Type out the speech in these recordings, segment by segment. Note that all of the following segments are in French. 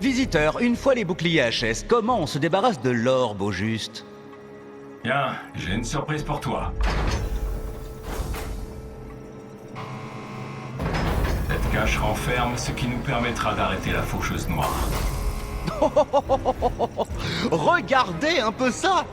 Visiteur, une fois les boucliers HS, comment on se débarrasse de l'orbe au juste? Bien, j'ai une surprise pour toi. Cette cache renferme ce qui nous permettra d'arrêter la faucheuse noire. Regardez un peu ça!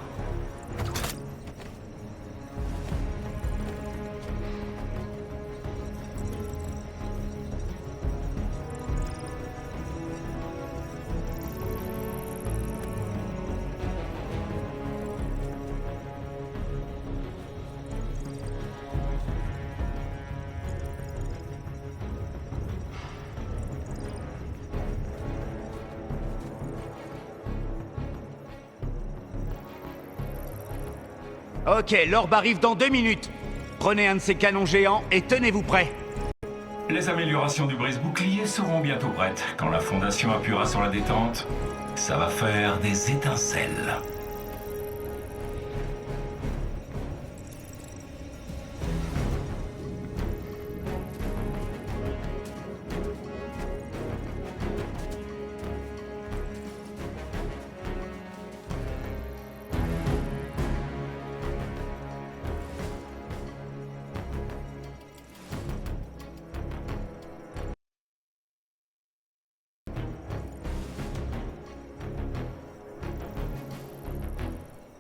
Ok, l'orbe arrive dans 2 minutes. Prenez un de ces canons géants et tenez-vous prêts. Les améliorations du brise-bouclier seront bientôt prêtes. Quand la fondation appuiera sur la détente, ça va faire des étincelles.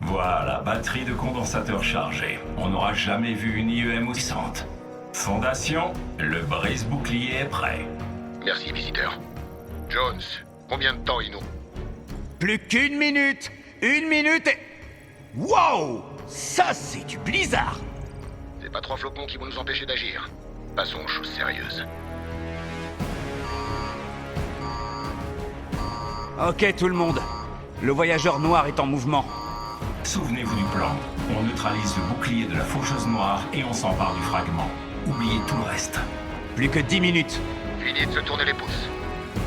Voilà, batterie de condensateur chargée. On n'aura jamais vu une IEM aussi puissante. Fondation, le brise-bouclier est prêt. Merci, visiteur. Jones, combien de temps il nous... Plus qu'1 minute! 1 minute et... Wow! Ça, c'est du blizzard! C'est pas 3 flocons qui vont nous empêcher d'agir. Passons aux choses sérieuses. Ok, tout le monde. Le voyageur noir est en mouvement. Souvenez-vous du plan. On neutralise le bouclier de la faucheuse noire et on s'empare du fragment. Oubliez tout le reste. Plus que 10 minutes. Fini de se tourner les pouces.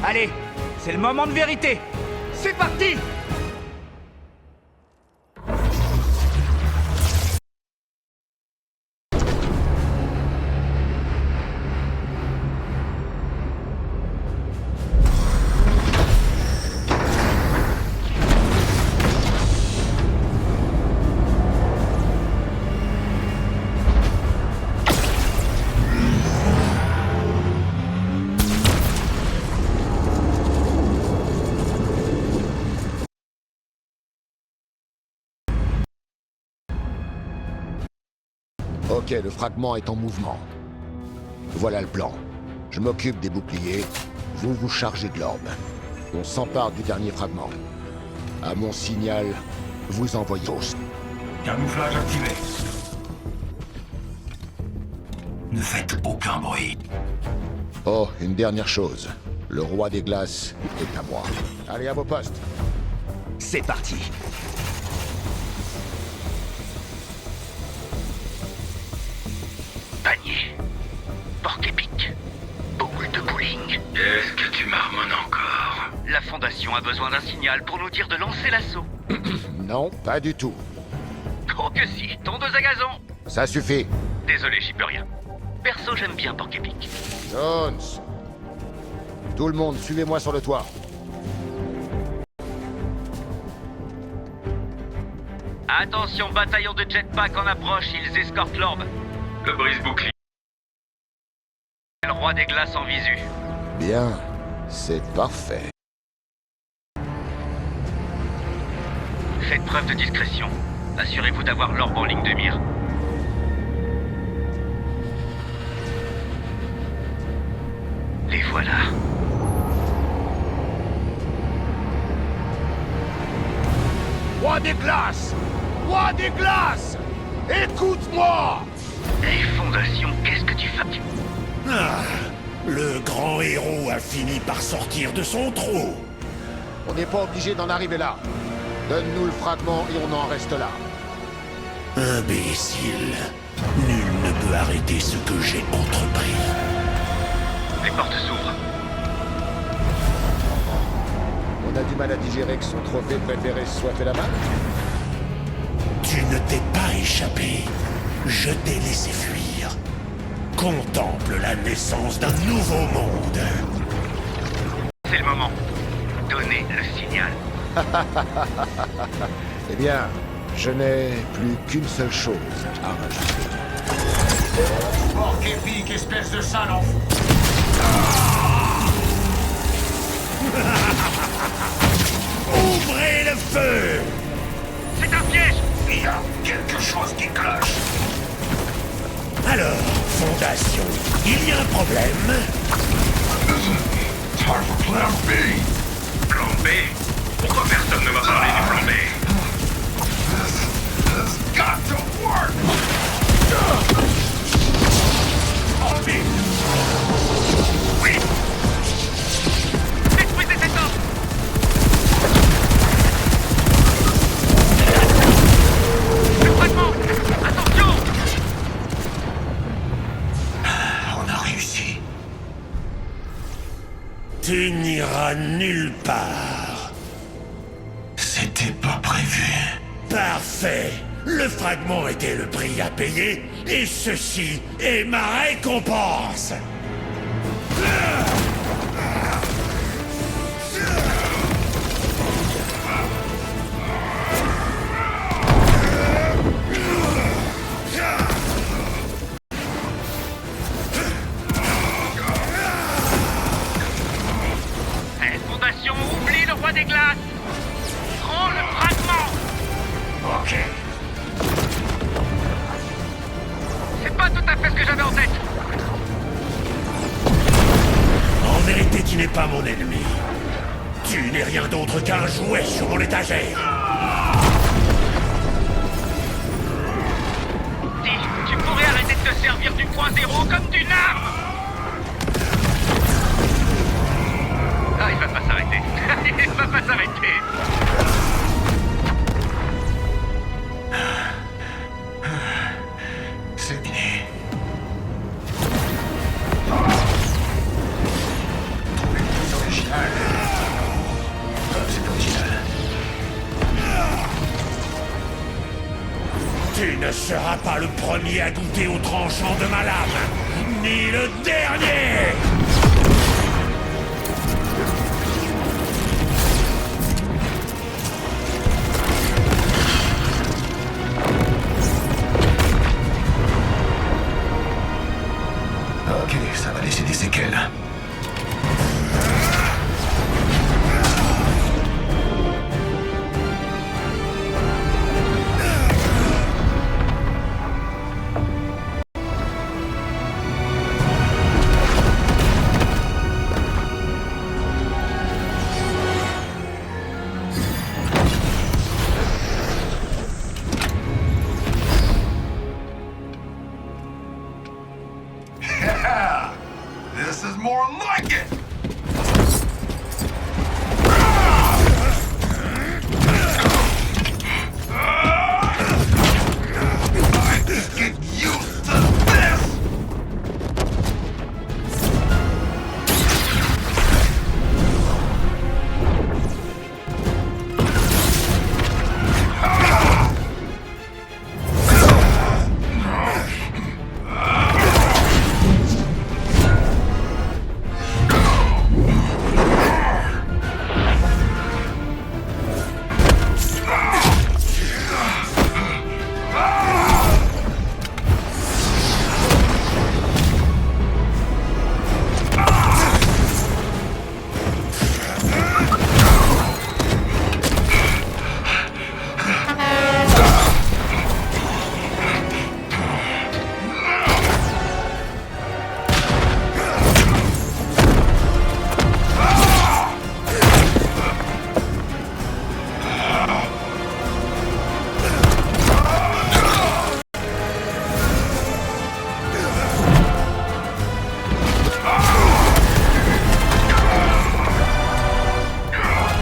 Allez, c'est le moment de vérité. C'est parti! Ok, le fragment est en mouvement. Voilà le plan. Je m'occupe des boucliers, vous vous chargez de l'orbe. On s'empare du dernier fragment. À mon signal, vous envoyez tous. Camouflage activé. Ne faites aucun bruit. Oh, une dernière chose. Le roi des glaces est à moi. Allez à vos postes. C'est parti. Panier. Porc-épic. Boule de bowling. Est-ce que tu marmonnes encore? La Fondation a besoin d'un signal pour nous dire de lancer l'assaut. Non, pas du tout. Oh que si, tondeuse à gazon. Ça suffit. Désolé, j'y peux rien. Perso, j'aime bien Porc-épic. Jones. Tout le monde, suivez-moi sur le toit. Attention, bataillon de jetpack en approche, ils escortent l'orbe. Le brise-bouclier. Le roi des glaces en visu. Bien, c'est parfait. Faites preuve de discrétion. Assurez-vous d'avoir l'orbe en ligne de mire. Les voilà. Roi des glaces! Roi des glaces! Écoute-moi! Hey, Fondation, qu'est-ce que tu fais? Ah, le grand héros a fini par sortir de son trou. On n'est pas obligé d'en arriver là. Donne-nous le fragment et on en reste là. Imbécile. Nul ne peut arrêter ce que j'ai entrepris. Les portes s'ouvrent. On a du mal à digérer que son trophée préféré se soit fait la main. Tu ne t'es pas échappé. Je t'ai laissé fuir. Contemple la naissance d'un nouveau monde. C'est le moment. donné le signal. Eh bien, je n'ai plus qu'une seule chose à rajouter. Porc épique, espèce de sale enfant. Ouvrez le feu! C'est un piège! Il y a quelque chose qui cloche. Alors, Fondation, il y a un problème? Time for plan B. Plan B? Pourquoi personne ne m'a parlé du plan B? This got to work. Oui! Détruisez cet homme! Le fragment! Attention! On a réussi. Tu n'iras nulle part. C'était pas prévu. Parfait. Le fragment était le prix à payer, et ceci est ma récompense. Fondation, oublie le roi des glaces! Prends le fragment! Ok. C'est pas tout à fait ce que j'avais en tête! En vérité, tu n'es pas mon ennemi. Tu n'es rien d'autre qu'un jouet sur mon étagère. Dis, tu pourrais arrêter de te servir du point zéro comme d'une arme! Ah, il va pas s'arrêter. Il va pas s'arrêter. C'est fini. C'est original. C'est original. Tu ne seras pas le premier à goûter au tranchant de ma lame, ni le dernier!